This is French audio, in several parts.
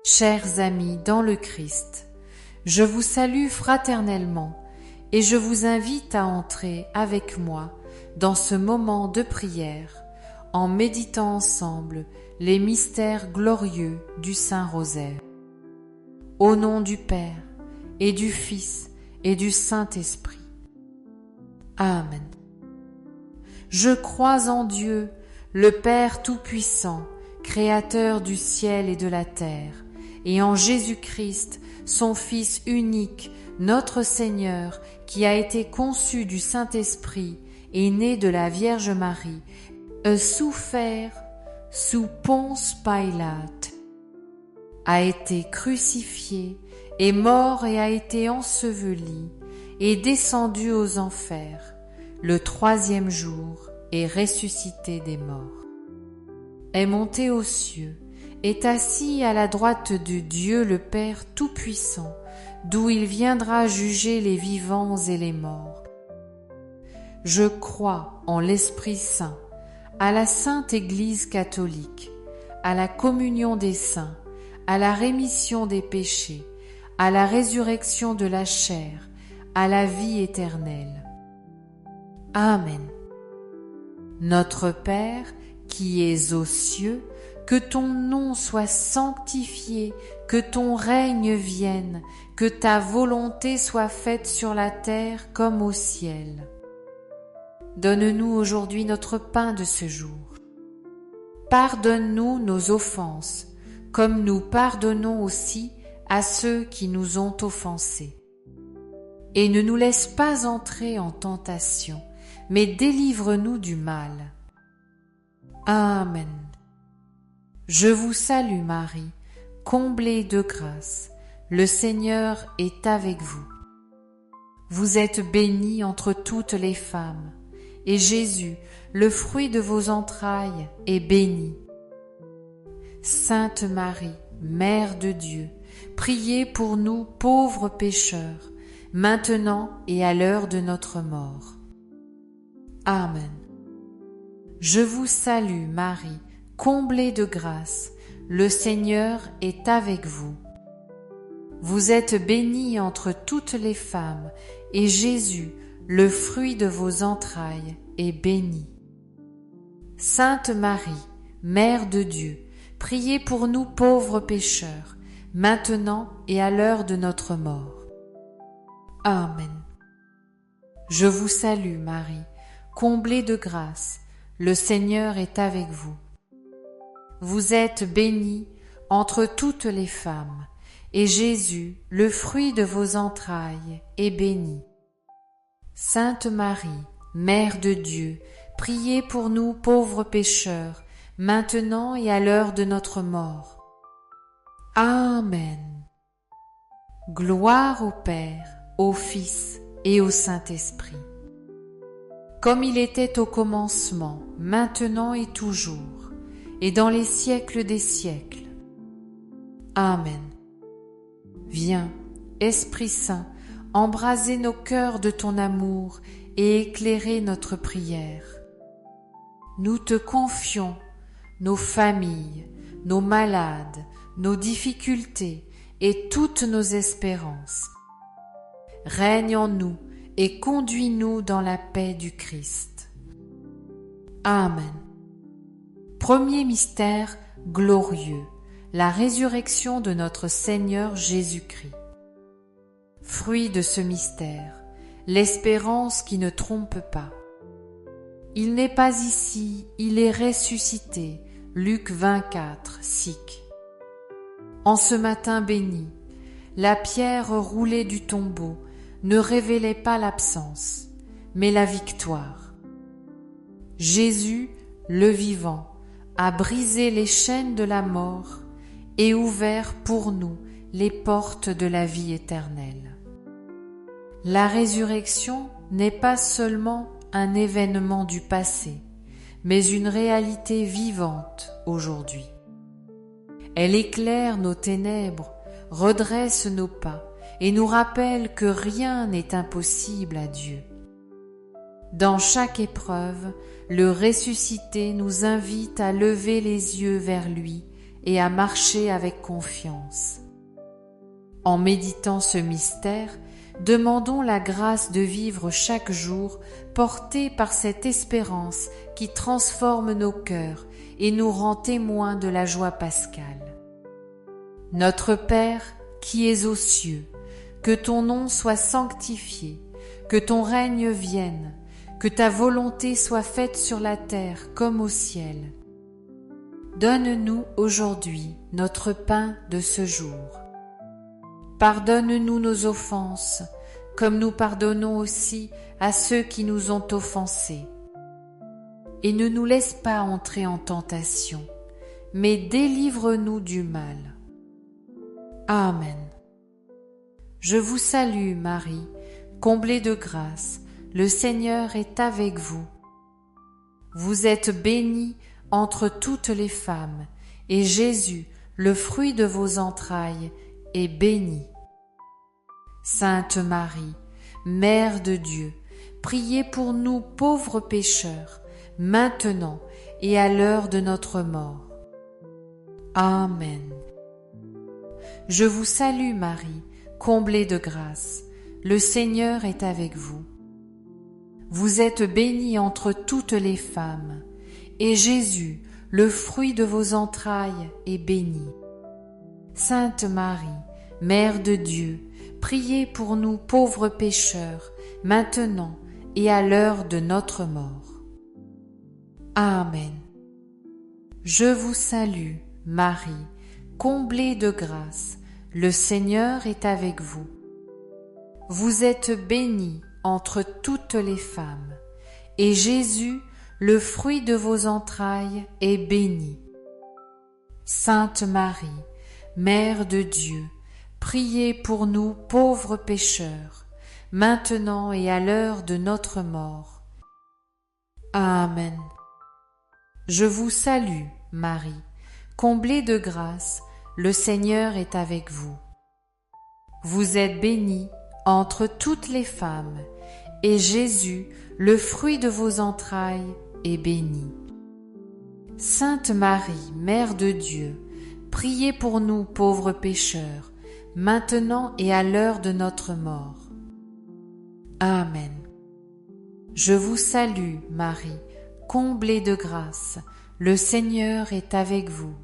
Chers amis dans le Christ, je vous salue fraternellement et je vous invite à entrer avec moi dans ce moment de prière en méditant ensemble les mystères glorieux du Saint-Rosaire. Au nom du Père et du Fils et du Saint-Esprit. Amen. Je crois en Dieu, le Père Tout-Puissant, Créateur du ciel et de la terre, et en Jésus-Christ, son Fils unique, notre Seigneur, qui a été conçu du Saint-Esprit et né de la Vierge Marie, a souffert sous Ponce Pilate, a été crucifié, est mort et a été enseveli, est descendu aux enfers, le troisième jour est ressuscité des morts, est monté aux cieux, est assis à la droite de Dieu le Père Tout-Puissant, d'où il viendra juger les vivants et les morts. Je crois en l'Esprit Saint, à la Sainte Église catholique, à la communion des saints, à la rémission des péchés, à la résurrection de la chair, à la vie éternelle. Amen. Notre Père, qui es aux cieux, que ton nom soit sanctifié, que ton règne vienne, que ta volonté soit faite sur la terre comme au ciel. Donne-nous aujourd'hui notre pain de ce jour. Pardonne-nous nos offenses, comme nous pardonnons aussi à ceux qui nous ont offensés. Et ne nous laisse pas entrer en tentation, mais délivre-nous du mal. Amen. Je vous salue Marie, comblée de grâce, le Seigneur est avec vous. Vous êtes bénie entre toutes les femmes, et Jésus, le fruit de vos entrailles, est béni. Sainte Marie, Mère de Dieu, priez pour nous pauvres pécheurs, maintenant et à l'heure de notre mort. Amen. Je vous salue Marie, comblée de grâce, le Seigneur est avec vous. Vous êtes bénie entre toutes les femmes, et Jésus, le fruit de vos entrailles, est béni. Sainte Marie, Mère de Dieu, priez pour nous pauvres pécheurs, maintenant et à l'heure de notre mort. Amen. Je vous salue Marie, comblée de grâce, le Seigneur est avec vous. Vous êtes bénie entre toutes les femmes, et Jésus, le fruit de vos entrailles, est béni. Sainte Marie, Mère de Dieu, priez pour nous pauvres pécheurs, maintenant et à l'heure de notre mort. Amen. Gloire au Père, au Fils et au Saint-Esprit, comme il était au commencement, maintenant et toujours, et dans les siècles des siècles. Amen. Viens, Esprit Saint, embraser nos cœurs de ton amour et éclairer notre prière. Nous te confions nos familles, nos malades, nos difficultés et toutes nos espérances. Règne en nous et conduis-nous dans la paix du Christ. Amen. Premier mystère glorieux, la résurrection de notre Seigneur Jésus-Christ. Fruit de ce mystère, l'espérance qui ne trompe pas. Il n'est pas ici, il est ressuscité. Luc 24, sic. En ce matin béni, la pierre roulée du tombeau ne révélait pas l'absence, mais la victoire. Jésus, le vivant, a brisé les chaînes de la mort et ouvert pour nous les portes de la vie éternelle. La résurrection n'est pas seulement un événement du passé, mais une réalité vivante aujourd'hui. Elle éclaire nos ténèbres, redresse nos pas et nous rappelle que rien n'est impossible à Dieu. Dans chaque épreuve, le ressuscité nous invite à lever les yeux vers lui et à marcher avec confiance. En méditant ce mystère, demandons la grâce de vivre chaque jour portés par cette espérance qui transforme nos cœurs et nous rend témoins de la joie pascale. Notre Père, qui es aux cieux, que ton nom soit sanctifié, que ton règne vienne, que ta volonté soit faite sur la terre comme au ciel. Donne-nous aujourd'hui notre pain de ce jour. Pardonne-nous nos offenses, comme nous pardonnons aussi à ceux qui nous ont offensés. Et ne nous laisse pas entrer en tentation, mais délivre-nous du mal. Amen. Je vous salue, Marie, comblée de grâce, le Seigneur est avec vous. Vous êtes bénie entre toutes les femmes, et Jésus, le fruit de vos entrailles, est béni. Sainte Marie, Mère de Dieu, priez pour nous pauvres pécheurs, maintenant et à l'heure de notre mort. Amen. Je vous salue Marie, comblée de grâce, le Seigneur est avec vous. Vous êtes bénie entre toutes les femmes, et Jésus, le fruit de vos entrailles, est béni. Sainte Marie, Mère de Dieu, priez pour nous pauvres pécheurs, maintenant et à l'heure de notre mort. Amen. Je vous salue, Marie, comblée de grâce, le Seigneur est avec vous. Vous êtes bénie entre toutes les femmes, et Jésus, le fruit de vos entrailles, est béni. Sainte Marie, Mère de Dieu, priez pour nous pauvres pécheurs, maintenant et à l'heure de notre mort. Amen. Je vous salue, Marie, comblée de grâce, le Seigneur est avec vous. Vous êtes bénie entre toutes les femmes, et Jésus, le fruit de vos entrailles, est béni. Sainte Marie, Mère de Dieu, priez pour nous pauvres pécheurs, maintenant et à l'heure de notre mort. Amen. Je vous salue, Marie, comblée de grâce, le Seigneur est avec vous.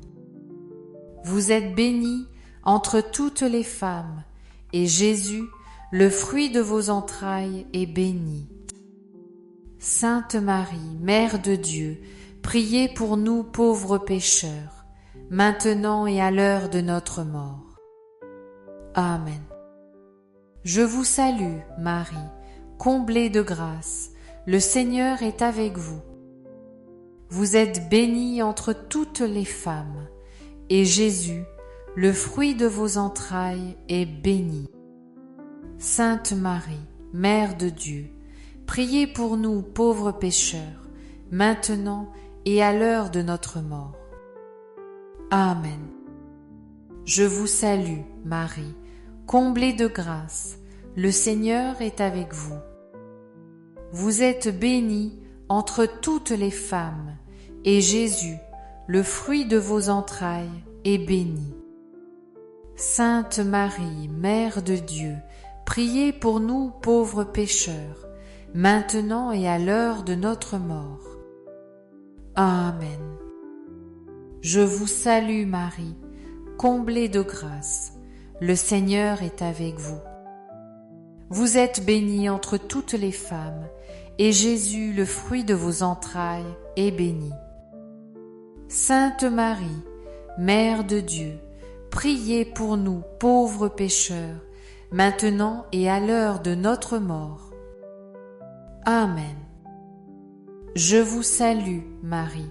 Vous êtes bénie entre toutes les femmes, et Jésus, le fruit de vos entrailles, est béni. Sainte Marie, Mère de Dieu, priez pour nous pauvres pécheurs, maintenant et à l'heure de notre mort. Amen. Je vous salue, Marie, comblée de grâce, le Seigneur est avec vous. Vous êtes bénie entre toutes les femmes, et Jésus, le fruit de vos entrailles, est béni. Sainte Marie, Mère de Dieu, priez pour nous pauvres pécheurs, maintenant et à l'heure de notre mort. Amen. Je vous salue, Marie, comblée de grâce, le Seigneur est avec vous. Vous êtes bénie entre toutes les femmes, et Jésus, le fruit de vos entrailles, est béni. Sainte Marie, Mère de Dieu, priez pour nous pauvres pécheurs, maintenant et à l'heure de notre mort. Amen. Je vous salue Marie, comblée de grâce, le Seigneur est avec vous. Vous êtes bénie entre toutes les femmes, et Jésus, le fruit de vos entrailles, est béni. Sainte Marie, Mère de Dieu, priez pour nous pauvres pécheurs, maintenant et à l'heure de notre mort. Amen. Je vous salue, Marie,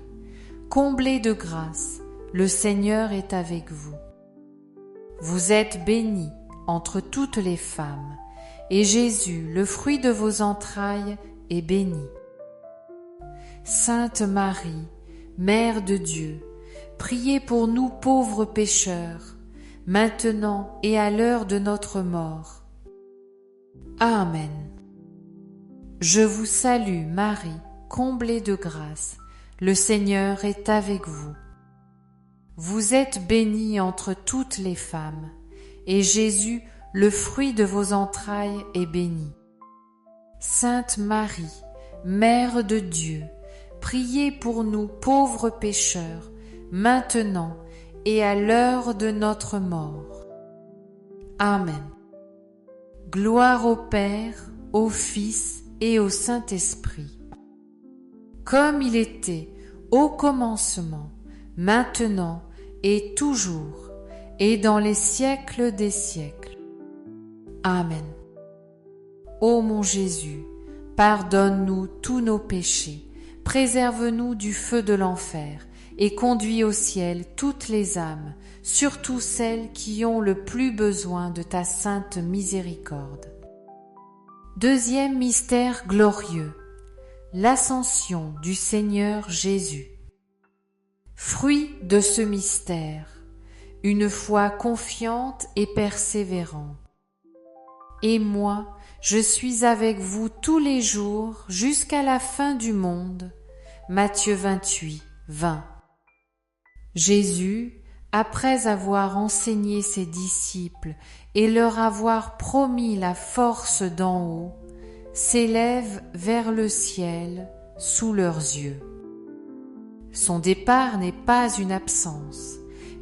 comblée de grâce, le Seigneur est avec vous. Vous êtes bénie entre toutes les femmes, et Jésus, le fruit de vos entrailles, est béni. Sainte Marie, Mère de Dieu, priez pour nous pauvres pécheurs, maintenant et à l'heure de notre mort. Amen. Je vous salue, Marie, comblée de grâce, le Seigneur est avec vous. Vous êtes bénie entre toutes les femmes, et Jésus, le fruit de vos entrailles, est béni. Sainte Marie, Mère de Dieu, priez pour nous pauvres pécheurs, maintenant et à l'heure de notre mort. Amen. Gloire au Père, au Fils et au Saint-Esprit, comme il était au commencement, maintenant et toujours, et dans les siècles des siècles. Amen. Ô mon Jésus, pardonne-nous tous nos péchés, préserve-nous du feu de l'enfer, et conduis au ciel toutes les âmes, surtout celles qui ont le plus besoin de ta sainte miséricorde. Deuxième mystère glorieux, l'ascension du Seigneur Jésus. Fruit de ce mystère, une foi confiante et persévérante. Et moi, je suis avec vous tous les jours jusqu'à la fin du monde. Matthieu 28, 20. Jésus, après avoir enseigné ses disciples et leur avoir promis la force d'en haut, s'élève vers le ciel sous leurs yeux. Son départ n'est pas une absence,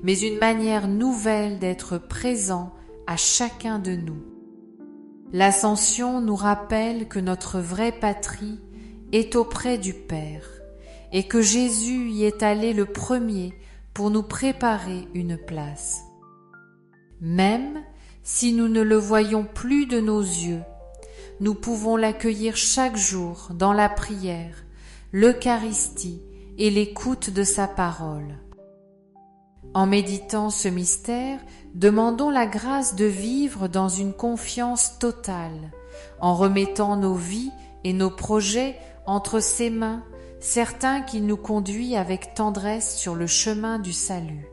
mais une manière nouvelle d'être présent à chacun de nous. L'ascension nous rappelle que notre vraie patrie est auprès du Père et que Jésus y est allé le premier pour nous préparer une place. Même si nous ne le voyons plus de nos yeux, nous pouvons l'accueillir chaque jour dans la prière, l'Eucharistie et l'écoute de sa parole. En méditant ce mystère, demandons la grâce de vivre dans une confiance totale, en remettant nos vies et nos projets entre ses mains, certain qu'il nous conduit avec tendresse sur le chemin du salut.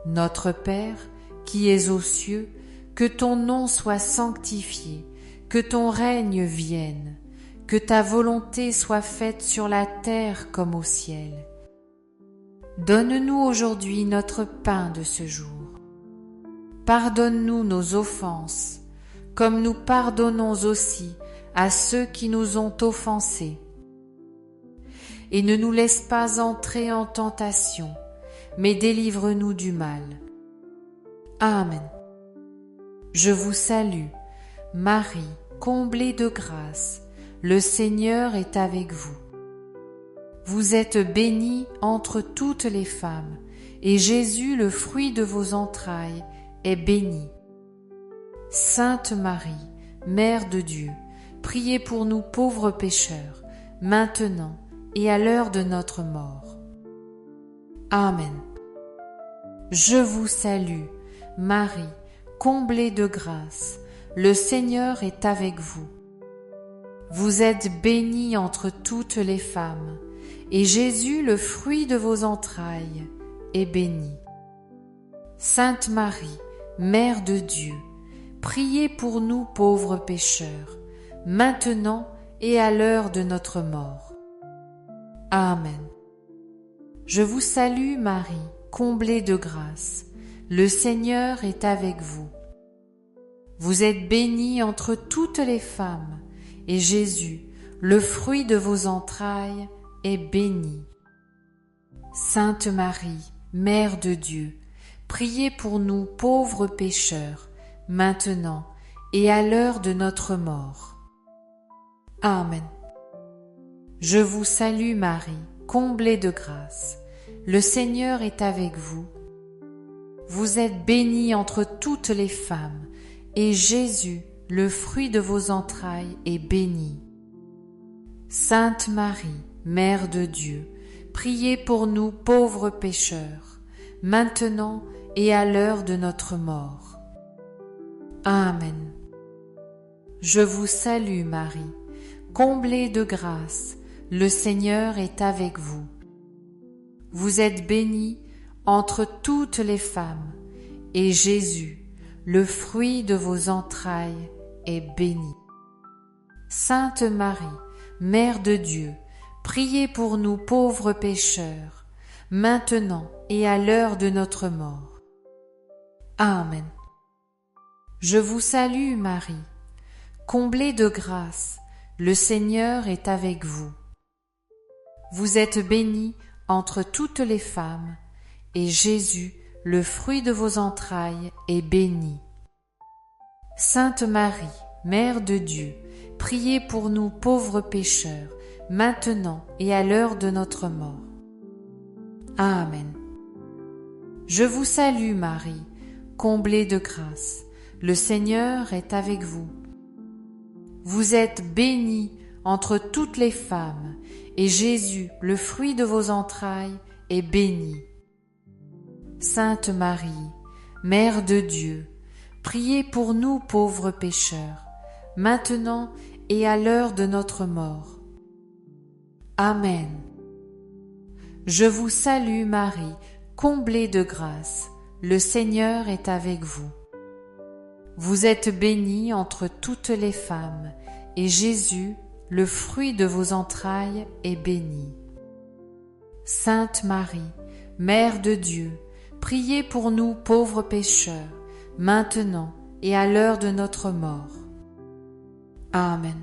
Notre Père, qui es aux cieux, que ton nom soit sanctifié, que ton règne vienne, que ta volonté soit faite sur la terre comme au ciel. Donne-nous aujourd'hui notre pain de ce jour. Pardonne-nous nos offenses, comme nous pardonnons aussi à ceux qui nous ont offensés. Et ne nous laisse pas entrer en tentation, mais délivre-nous du mal. Amen. Je vous salue, Marie, comblée de grâce, le Seigneur est avec vous. Vous êtes bénie entre toutes les femmes, et Jésus, le fruit de vos entrailles, est béni. Sainte Marie, Mère de Dieu, priez pour nous pauvres pécheurs, maintenant et à l'heure de notre mort. Amen. Je vous salue, Marie, comblée de grâce, le Seigneur est avec vous. Vous êtes bénie entre toutes les femmes, et Jésus, le fruit de vos entrailles, est béni. Sainte Marie, Mère de Dieu, priez pour nous pauvres pécheurs, maintenant et à l'heure de notre mort. Amen. Je vous salue Marie, comblée de grâce, le Seigneur est avec vous. Vous êtes bénie entre toutes les femmes, et Jésus, le fruit de vos entrailles, est béni. Sainte Marie, Mère de Dieu, priez pour nous pauvres pécheurs, maintenant et à l'heure de notre mort. Amen. Je vous salue Marie, comblée de grâce, le Seigneur est avec vous. Vous êtes bénie entre toutes les femmes, et Jésus, le fruit de vos entrailles, est béni. Sainte Marie, Mère de Dieu, priez pour nous pauvres pécheurs, maintenant et à l'heure de notre mort. Amen. Je vous salue Marie, comblée de grâce, le Seigneur est avec vous. Vous êtes bénie entre toutes les femmes, et Jésus, le fruit de vos entrailles, est béni. Sainte Marie, Mère de Dieu, priez pour nous pauvres pécheurs, maintenant et à l'heure de notre mort. Amen. Je vous salue Marie, comblée de grâce, le Seigneur est avec vous. Vous êtes bénie entre toutes les femmes, et Jésus, le fruit de vos entrailles, est béni. Sainte Marie, Mère de Dieu, priez pour nous pauvres pécheurs, maintenant et à l'heure de notre mort. Amen. Je vous salue Marie, comblée de grâce, le Seigneur est avec vous. Vous êtes bénie entre toutes les femmes, et Jésus, le fruit de vos entrailles, est béni. Sainte Marie, Mère de Dieu, priez pour nous pauvres pécheurs, maintenant et à l'heure de notre mort. Amen. Je vous salue Marie, comblée de grâce, le Seigneur est avec vous. Vous êtes bénie entre toutes les femmes, et Jésus, le fruit de vos entrailles, est béni. Sainte Marie, Mère de Dieu, priez pour nous pauvres pécheurs, maintenant et à l'heure de notre mort. Amen.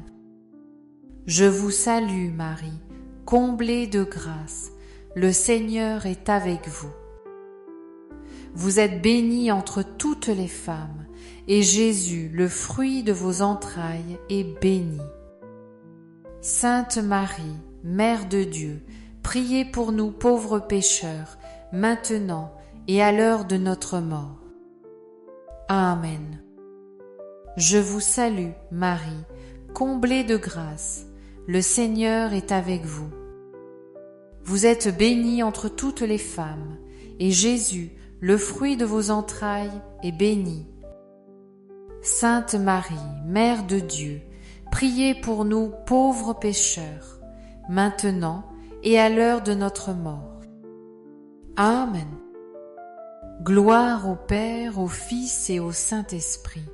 Je vous salue Marie, comblée de grâce, le Seigneur est avec vous. Vous êtes bénie entre toutes les femmes, et Jésus, le fruit de vos entrailles, est béni. Sainte Marie, Mère de Dieu, priez pour nous pauvres pécheurs, maintenant et à l'heure de notre mort. Amen. Je vous salue, Marie, comblée de grâce, le Seigneur est avec vous. Vous êtes bénie entre toutes les femmes, et Jésus, le fruit de vos entrailles, est béni. Sainte Marie, Mère de Dieu, priez pour nous pauvres pécheurs, maintenant et à l'heure de notre mort. Amen. Gloire au Père, au Fils et au Saint-Esprit,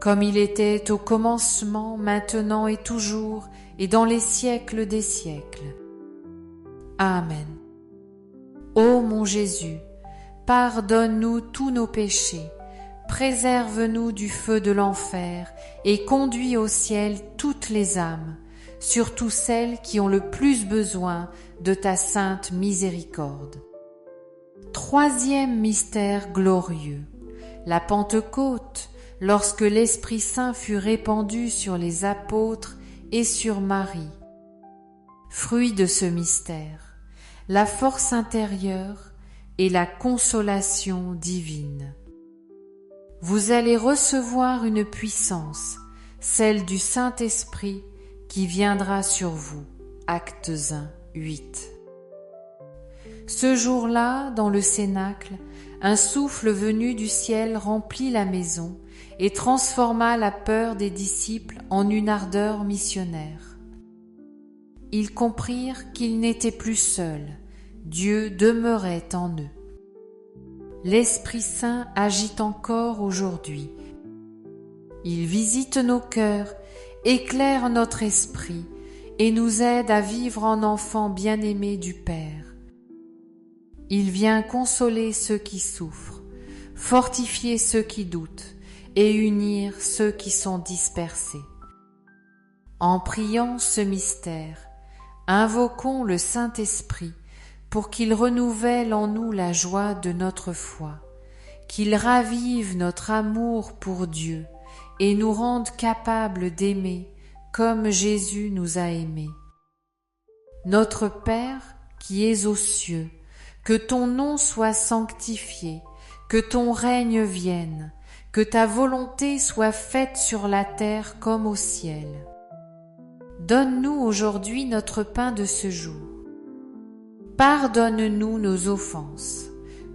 comme il était au commencement, maintenant et toujours, et dans les siècles des siècles. Amen. Ô mon Jésus, pardonne-nous tous nos péchés, préserve-nous du feu de l'enfer et conduis au ciel toutes les âmes, surtout celles qui ont le plus besoin de ta sainte miséricorde. Troisième mystère glorieux, la Pentecôte, lorsque l'Esprit Saint fut répandu sur les apôtres et sur Marie. Fruit de ce mystère, la force intérieure et la consolation divine. Vous allez recevoir une puissance, celle du Saint-Esprit qui viendra sur vous. Actes 1, 8. Ce jour-là, dans le cénacle, un souffle venu du ciel remplit la maison et transforma la peur des disciples en une ardeur missionnaire. Ils comprirent qu'ils n'étaient plus seuls, Dieu demeurait en eux. L'Esprit Saint agit encore aujourd'hui. Il visite nos cœurs, éclaire notre esprit et nous aide à vivre en enfants bien-aimés du Père. Il vient consoler ceux qui souffrent, fortifier ceux qui doutent et unir ceux qui sont dispersés. En priant ce mystère, invoquons le Saint-Esprit pour qu'il renouvelle en nous la joie de notre foi, qu'il ravive notre amour pour Dieu et nous rende capables d'aimer comme Jésus nous a aimés. Notre Père qui es aux cieux, que ton nom soit sanctifié, que ton règne vienne, que ta volonté soit faite sur la terre comme au ciel. Donne-nous aujourd'hui notre pain de ce jour. Pardonne-nous nos offenses,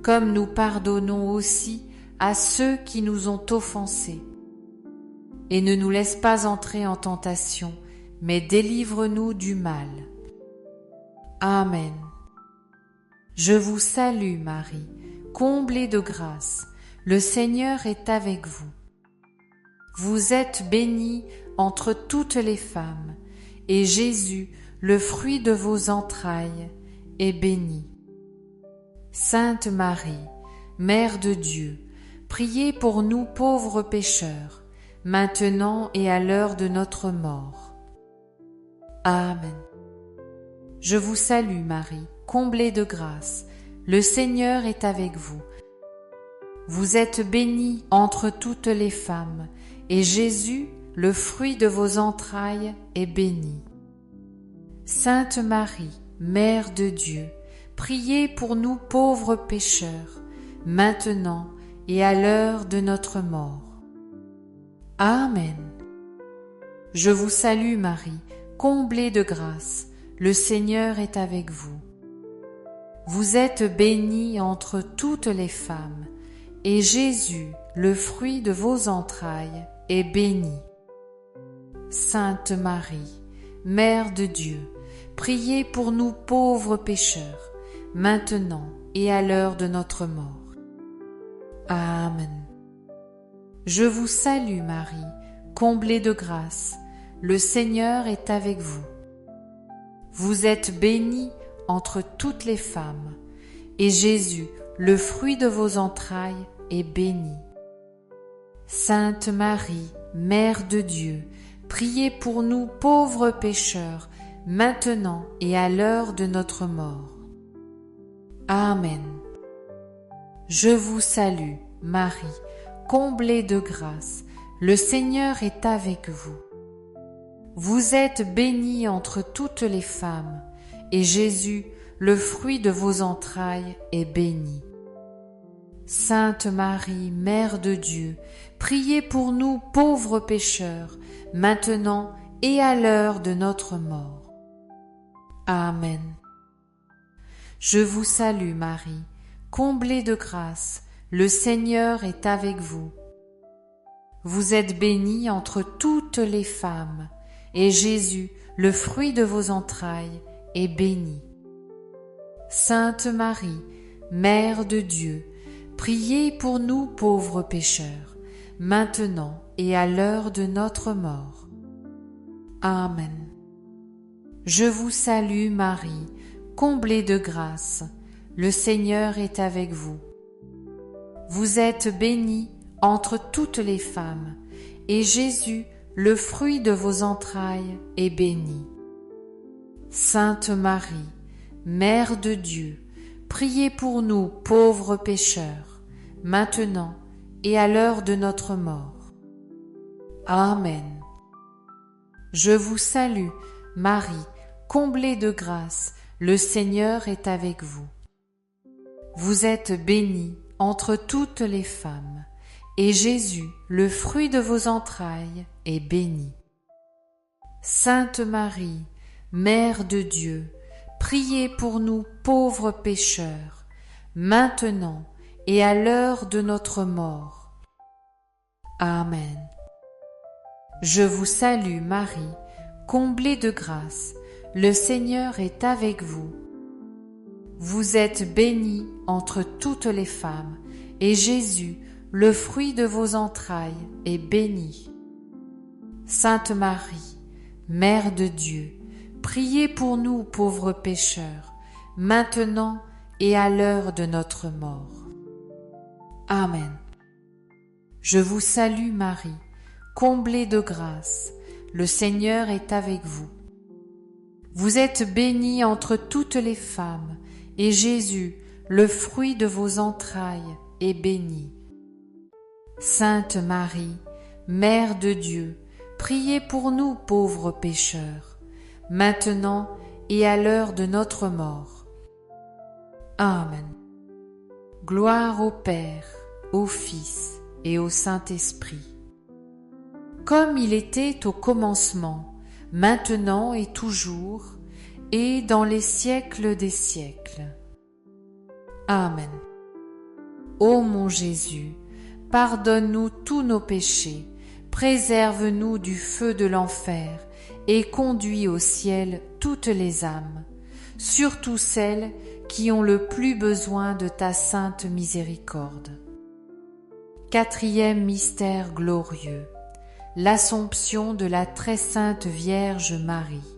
comme nous pardonnons aussi à ceux qui nous ont offensés. Et ne nous laisse pas entrer en tentation, mais délivre-nous du mal. Amen. Je vous salue Marie, comblée de grâce, le Seigneur est avec vous. Vous êtes bénie entre toutes les femmes, et Jésus, le fruit de vos entrailles, est béni. Sainte Marie, Mère de Dieu, priez pour nous pauvres pécheurs, maintenant et à l'heure de notre mort. Amen. Je vous salue Marie, comblée de grâce, le Seigneur est avec vous. Vous êtes bénie entre toutes les femmes, et Jésus, le fruit de vos entrailles, est béni. Sainte Marie, Mère de Dieu, priez pour nous pauvres pécheurs, maintenant et à l'heure de notre mort. Amen. Je vous salue Marie, comblée de grâce, le Seigneur est avec vous. Vous êtes bénie entre toutes les femmes, et Jésus, le fruit de vos entrailles, est béni. Sainte Marie, Mère de Dieu, priez pour nous pauvres pécheurs, maintenant et à l'heure de notre mort. Amen. Je vous salue Marie, comblée de grâce, le Seigneur est avec vous. Vous êtes bénie entre toutes les femmes, et Jésus, le fruit de vos entrailles, est béni. Sainte Marie, Mère de Dieu, priez pour nous pauvres pécheurs, maintenant et à l'heure de notre mort. Amen. Je vous salue, Marie, comblée de grâce, le Seigneur est avec vous. Vous êtes bénie entre toutes les femmes, et Jésus, le fruit de vos entrailles, est béni. Sainte Marie, Mère de Dieu, priez pour nous pauvres pécheurs, maintenant et à l'heure de notre mort. Amen. Je vous salue Marie, comblée de grâce, le Seigneur est avec vous. Vous êtes bénie entre toutes les femmes, et Jésus, le fruit de vos entrailles, est béni. Sainte Marie, Mère de Dieu, priez pour nous pauvres pécheurs, maintenant et à l'heure de notre mort. Amen. Je vous salue Marie, comblée de grâce, le Seigneur est avec vous. Vous êtes bénie entre toutes les femmes, et Jésus, le fruit de vos entrailles, est béni. Sainte Marie, Mère de Dieu, priez pour nous pauvres pécheurs, maintenant et à l'heure de notre mort. Amen. Je vous salue, Marie, comblée de grâce, le Seigneur est avec vous. Vous êtes bénie entre toutes les femmes, et Jésus, le fruit de vos entrailles, est béni. Sainte Marie, Mère de Dieu, priez pour nous pauvres pécheurs, maintenant et à l'heure de notre mort. Amen. Je vous salue Marie, comblée de grâce, le Seigneur est avec vous. Vous êtes bénie entre toutes les femmes, et Jésus, le fruit de vos entrailles, est béni. Sainte Marie, Mère de Dieu, priez pour nous pauvres pécheurs, maintenant et à l'heure de notre mort. Amen. Je vous salue Marie, comblée de grâce, le Seigneur est avec vous. Vous êtes bénie entre toutes les femmes, et Jésus, le fruit de vos entrailles, est béni. Sainte Marie, Mère de Dieu, priez pour nous pauvres pécheurs, maintenant et à l'heure de notre mort. Amen. Gloire au Père, au Fils et au Saint-Esprit, comme il était au commencement, maintenant et toujours, et dans les siècles des siècles. Amen. Ô mon Jésus, pardonne-nous tous nos péchés, préserve-nous du feu de l'enfer et conduis au ciel toutes les âmes, surtout celles qui ont le plus besoin de ta sainte miséricorde. Quatrième mystère glorieux, l'Assomption de la très sainte Vierge Marie.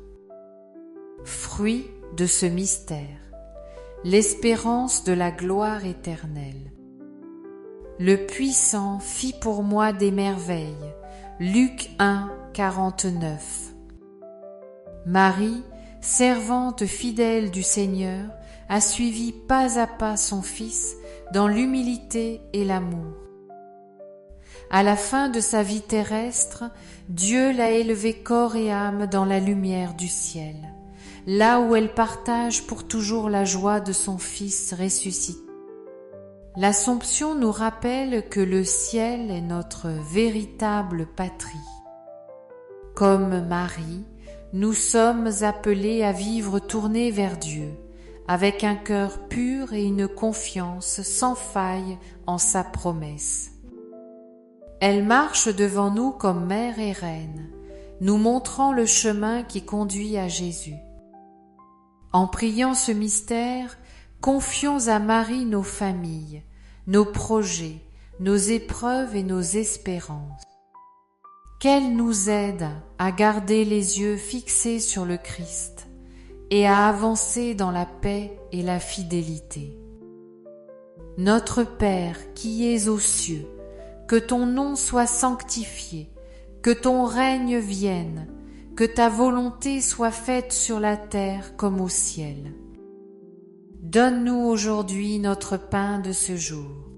Fruit de ce mystère, l'espérance de la gloire éternelle. Le Puissant fit pour moi des merveilles. Luc 1, 49. Marie, servante fidèle du Seigneur, a suivi pas à pas son Fils dans l'humilité et l'amour. À la fin de sa vie terrestre, Dieu l'a élevée corps et âme dans la lumière du ciel, là où elle partage pour toujours la joie de son Fils ressuscité. L'Assomption nous rappelle que le ciel est notre véritable patrie. Comme Marie, nous sommes appelés à vivre tournés vers Dieu, avec un cœur pur et une confiance sans faille en sa promesse. Elle marche devant nous comme mère et reine, nous montrant le chemin qui conduit à Jésus. En priant ce mystère, confions à Marie nos familles, nos projets, nos épreuves et nos espérances. Qu'elle nous aide à garder les yeux fixés sur le Christ et à avancer dans la paix et la fidélité. Notre Père qui es aux cieux, que ton nom soit sanctifié, que ton règne vienne, que ta volonté soit faite sur la terre comme au ciel. Donne-nous aujourd'hui notre pain de ce jour.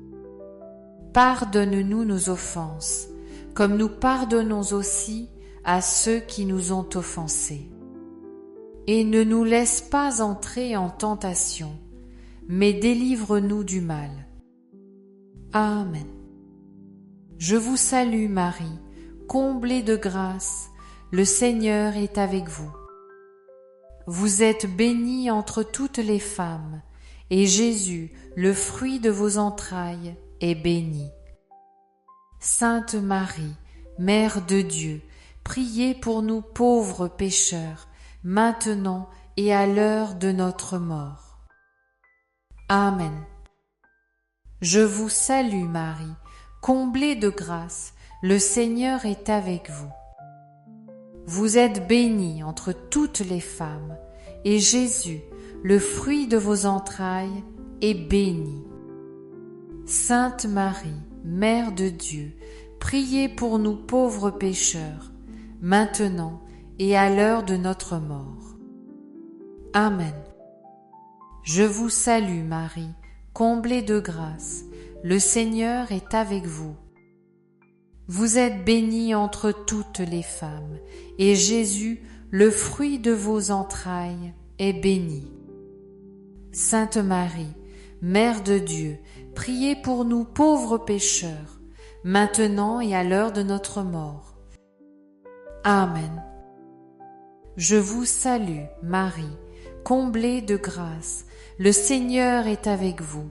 Pardonne-nous nos offenses, comme nous pardonnons aussi à ceux qui nous ont offensés. Et ne nous laisse pas entrer en tentation, mais délivre-nous du mal. Amen. Je vous salue Marie, comblée de grâce, le Seigneur est avec vous. Vous êtes bénie entre toutes les femmes, et Jésus, le fruit de vos entrailles, est béni. Sainte Marie, Mère de Dieu, priez pour nous pauvres pécheurs, maintenant et à l'heure de notre mort. Amen. Je vous salue Marie, comblée de grâce, le Seigneur est avec vous. Vous êtes bénie entre toutes les femmes, et Jésus, le fruit de vos entrailles, est béni. Sainte Marie, Mère de Dieu, priez pour nous pauvres pécheurs, maintenant et à l'heure de notre mort. Amen. Je vous salue Marie, comblée de grâce, le Seigneur est avec vous. Vous êtes bénie entre toutes les femmes, et Jésus, le fruit de vos entrailles, est béni. Sainte Marie, Mère de Dieu, priez pour nous pauvres pécheurs, maintenant et à l'heure de notre mort. Amen. Je vous salue, Marie, comblée de grâce, le Seigneur est avec vous.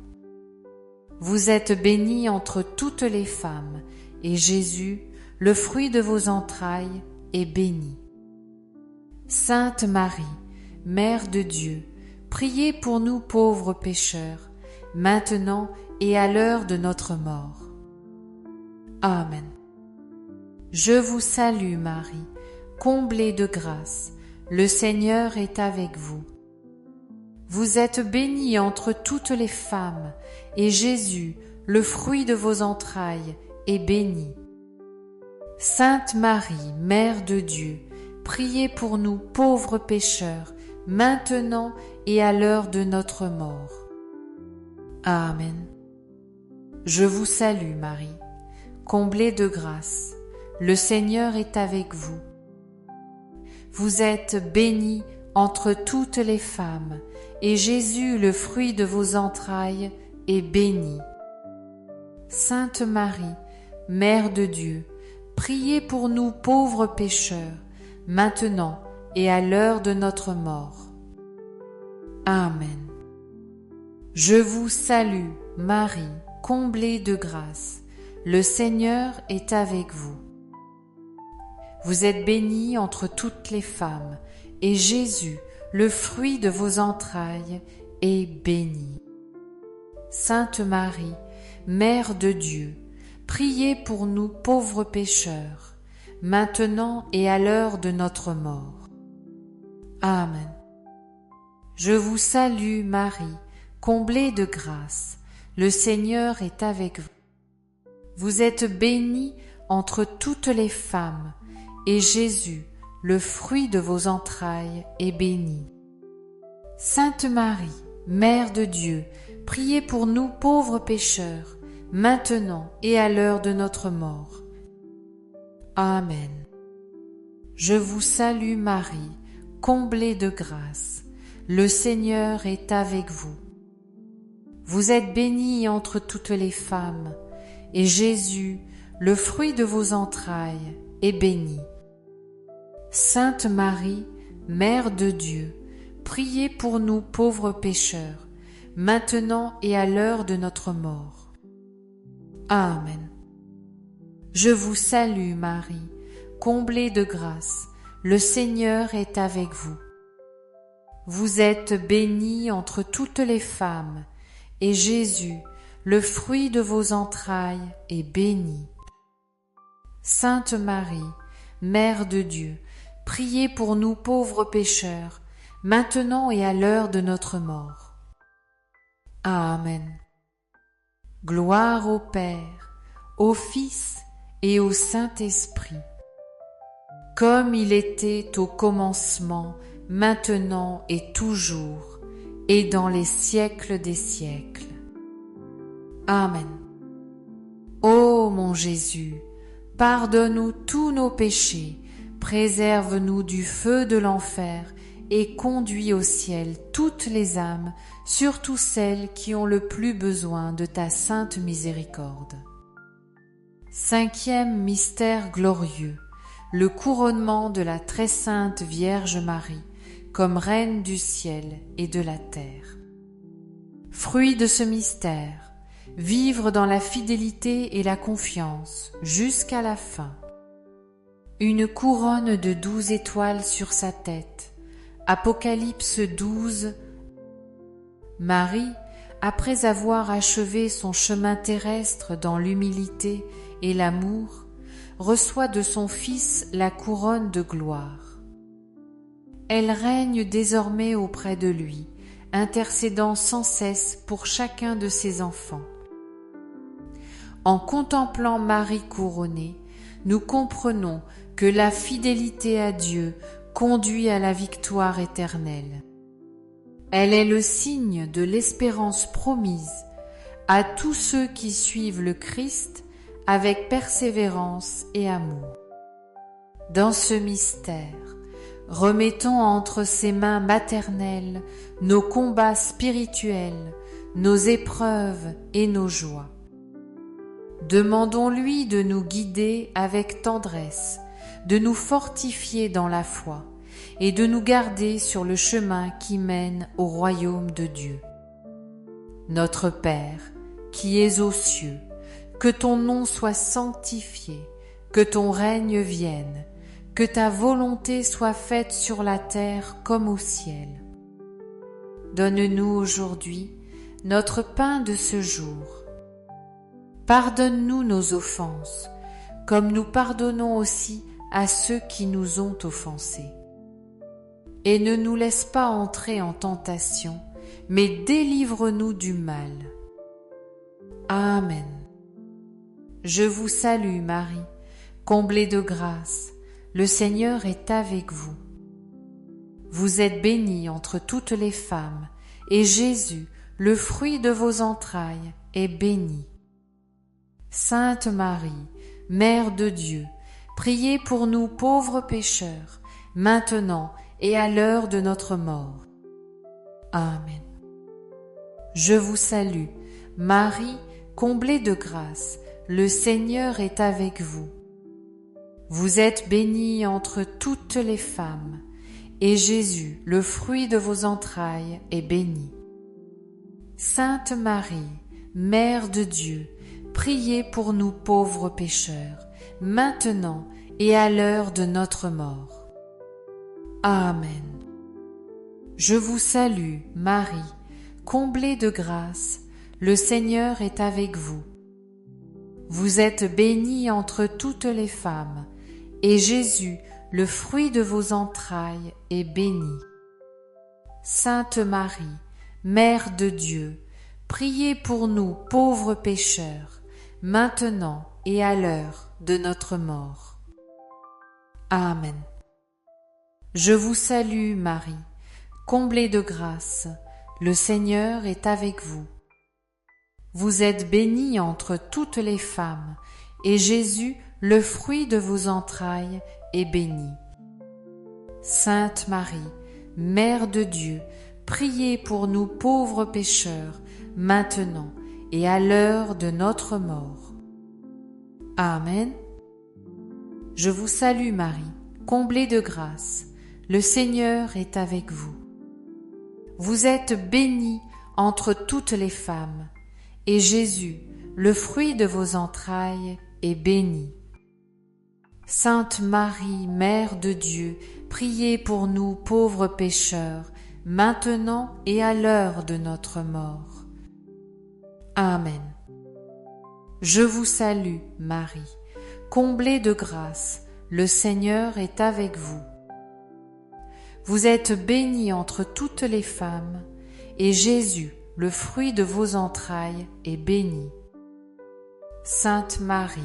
Vous êtes bénie entre toutes les femmes, et Jésus, le fruit de vos entrailles, est béni. Sainte Marie, Mère de Dieu, priez pour nous pauvres pécheurs, maintenant et à l'heure de notre mort. Amen. Je vous salue Marie, comblée de grâce, le Seigneur est avec vous. Vous êtes bénie entre toutes les femmes, et Jésus, le fruit de vos entrailles, est béni. Sainte Marie, Mère de Dieu, priez pour nous pauvres pécheurs, maintenant et à l'heure de notre mort. Amen. Je vous salue Marie, comblée de grâce, le Seigneur est avec vous. Vous êtes bénie entre toutes les femmes, et Jésus, le fruit de vos entrailles, est béni. Sainte Marie, Mère de Dieu, priez pour nous pauvres pécheurs, maintenant et à l'heure de notre mort. Amen. Je vous salue, Marie, comblée de grâce, le Seigneur est avec vous. Vous êtes bénie entre toutes les femmes, et Jésus, le fruit de vos entrailles, est béni. Sainte Marie, Mère de Dieu, priez pour nous pauvres pécheurs, maintenant et à l'heure de notre mort. Amen. Je vous salue Marie, comblée de grâce. Le Seigneur est avec vous. Vous êtes bénie entre toutes les femmes, et Jésus, le fruit de vos entrailles, est béni. Sainte Marie, Mère de Dieu, priez pour nous pauvres pécheurs, maintenant et à l'heure de notre mort. Amen. Je vous salue Marie, comblée de grâce. Le Seigneur est avec vous. Vous êtes bénie entre toutes les femmes, et Jésus, le fruit de vos entrailles, est béni. Sainte Marie, Mère de Dieu, priez pour nous pauvres pécheurs, maintenant et à l'heure de notre mort. Amen. Je vous salue Marie, comblée de grâce, le Seigneur est avec vous. Vous êtes bénie entre toutes les femmes, et Jésus, le fruit de vos entrailles, est béni. Sainte Marie, Mère de Dieu, priez pour nous pauvres pécheurs, maintenant et à l'heure de notre mort. Amen. Gloire au Père, au Fils et au Saint-Esprit, comme il était au commencement, maintenant et toujours, et dans les siècles des siècles. Amen. Ô mon Jésus, pardonne-nous tous nos péchés, préserve-nous du feu de l'enfer et conduis au ciel toutes les âmes, surtout celles qui ont le plus besoin de ta sainte miséricorde. Cinquième mystère glorieux, le couronnement de la très sainte Vierge Marie, comme Reine du ciel et de la terre. Fruit de ce mystère, vivre dans la fidélité et la confiance jusqu'à la fin. Une couronne de 12 étoiles sur sa tête. Apocalypse 12. Marie, après avoir achevé son chemin terrestre dans l'humilité et l'amour, reçoit de son Fils la couronne de gloire. Elle règne désormais auprès de lui, intercédant sans cesse pour chacun de ses enfants. En contemplant Marie couronnée, nous comprenons que la fidélité à Dieu conduit à la victoire éternelle. Elle est le signe de l'espérance promise à tous ceux qui suivent le Christ avec persévérance et amour. Dans ce mystère, remettons entre ses mains maternelles nos combats spirituels, nos épreuves et nos joies. Demandons-lui de nous guider avec tendresse, de nous fortifier dans la foi et de nous garder sur le chemin qui mène au royaume de Dieu. Notre Père, qui es aux cieux, que ton nom soit sanctifié, que ton règne vienne, que ta volonté soit faite sur la terre comme au ciel. Donne-nous aujourd'hui notre pain de ce jour. Pardonne-nous nos offenses, comme nous pardonnons aussi à ceux qui nous ont offensés. Et ne nous laisse pas entrer en tentation, mais délivre-nous du mal. Amen. Je vous salue Marie, comblée de grâce, le Seigneur est avec vous. Vous êtes bénie entre toutes les femmes, et Jésus, le fruit de vos entrailles, est béni. Sainte Marie, Mère de Dieu, priez pour nous pauvres pécheurs, maintenant et à l'heure de notre mort. Amen. Je vous salue, Marie, comblée de grâce, le Seigneur est avec vous. Vous êtes bénie entre toutes les femmes, et Jésus, le fruit de vos entrailles, est béni. Sainte Marie, Mère de Dieu, priez pour nous pauvres pécheurs, maintenant et à l'heure de notre mort. Amen. Je vous salue, Marie, comblée de grâce, le Seigneur est avec vous. Vous êtes bénie entre toutes les femmes, et Jésus, le fruit de vos entrailles, est béni. Sainte Marie, Mère de Dieu, priez pour nous pauvres pécheurs, maintenant et à l'heure de notre mort. Amen. Je vous salue Marie, comblée de grâce, le Seigneur est avec vous. Vous êtes bénie entre toutes les femmes, et Jésus, le fruit de vos entrailles, est béni. Sainte Marie, Mère de Dieu, priez pour nous pauvres pécheurs, maintenant et à l'heure de notre mort. Amen. Je vous salue Marie, comblée de grâce, le Seigneur est avec vous. Vous êtes bénie entre toutes les femmes, et Jésus, le fruit de vos entrailles, est béni. Sainte Marie, Mère de Dieu, priez pour nous pauvres pécheurs, maintenant et à l'heure de notre mort. Amen. Je vous salue, Marie, comblée de grâce, le Seigneur est avec vous. Vous êtes bénie entre toutes les femmes, et Jésus, le fruit de vos entrailles, est béni. Sainte Marie,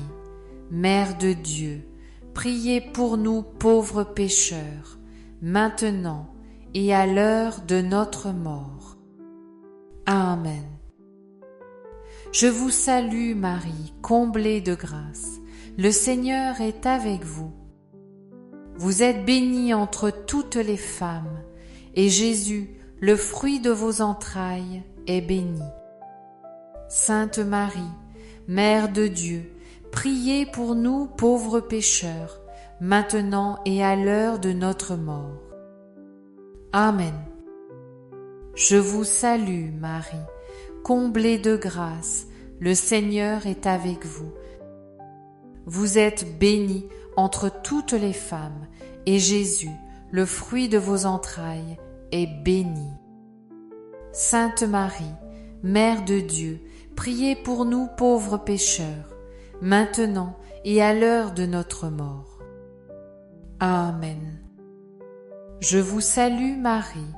Mère de Dieu, priez pour nous pauvres pécheurs, maintenant et à l'heure de notre mort. Amen. Je vous salue Marie, comblée de grâce, le Seigneur est avec vous. Vous êtes bénie entre toutes les femmes, et Jésus, le fruit de vos entrailles, est béni. Sainte Marie, Mère de Dieu, priez pour nous pauvres pécheurs, maintenant et à l'heure de notre mort. Amen. Je vous salue Marie, comblée de grâce, le Seigneur est avec vous. Vous êtes bénie entre toutes les femmes, et Jésus, le fruit de vos entrailles, est béni. Sainte Marie, Mère de Dieu, priez pour nous pauvres pécheurs, maintenant et à l'heure de notre mort. Amen. Je vous salue Marie,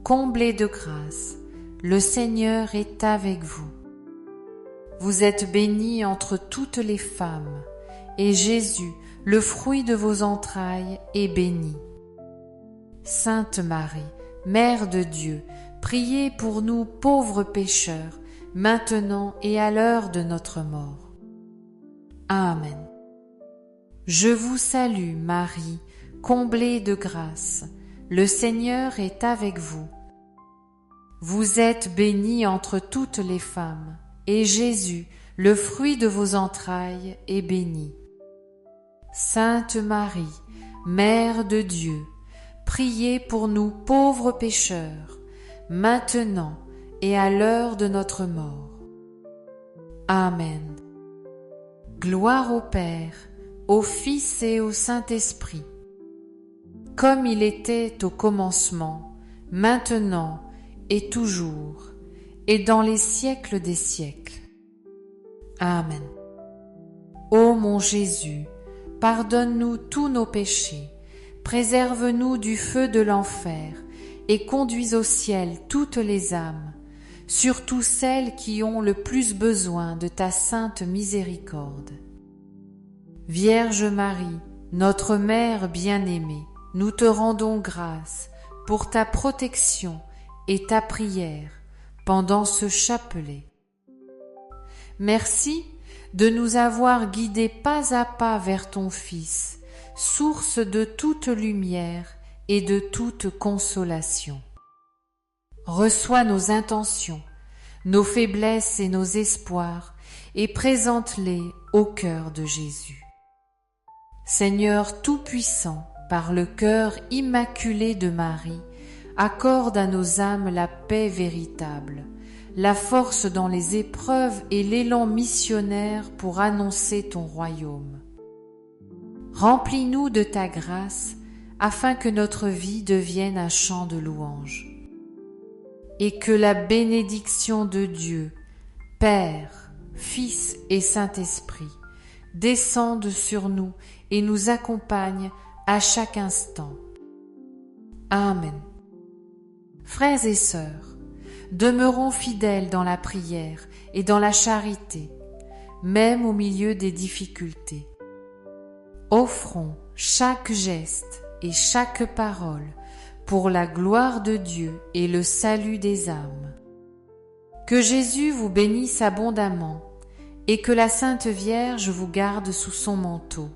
comblée de grâce, le Seigneur est avec vous. Vous êtes bénie entre toutes les femmes, et Jésus, le fruit de vos entrailles, est béni. Sainte Marie, Mère de Dieu, priez pour nous pauvres pécheurs, maintenant et à l'heure de notre mort. Amen. Je vous salue Marie, comblée de grâce, le Seigneur est avec vous. Vous êtes bénie entre toutes les femmes, et Jésus, le fruit de vos entrailles, est béni. Sainte Marie, Mère de Dieu, priez pour nous pauvres pécheurs, maintenant et à l'heure de notre mort. Amen. Gloire au Père, au Fils et au Saint-Esprit, comme il était au commencement, maintenant et toujours, et dans les siècles des siècles. Amen. Ô mon Jésus, pardonne-nous tous nos péchés, préserve-nous du feu de l'enfer, et conduis au ciel toutes les âmes, surtout celles qui ont le plus besoin de ta sainte miséricorde. Vierge Marie, notre Mère bien-aimée, nous te rendons grâce pour ta protection et ta prière pendant ce chapelet. Merci de nous avoir guidés pas à pas vers ton Fils, source de toute lumière et de toute consolation. Reçois nos intentions, nos faiblesses et nos espoirs, et présente-les au cœur de Jésus. Seigneur Tout-Puissant, par le cœur immaculé de Marie, accorde à nos âmes la paix véritable, la force dans les épreuves et l'élan missionnaire pour annoncer ton royaume. Remplis-nous de ta grâce, afin que notre vie devienne un chant de louange. Et que la bénédiction de Dieu, Père, Fils et Saint-Esprit, descende sur nous et nous accompagne à chaque instant. Amen. Frères et sœurs, demeurons fidèles dans la prière et dans la charité, même au milieu des difficultés. Offrons chaque geste et chaque parole pour la gloire de Dieu et le salut des âmes. Que Jésus vous bénisse abondamment et que la Sainte Vierge vous garde sous son manteau.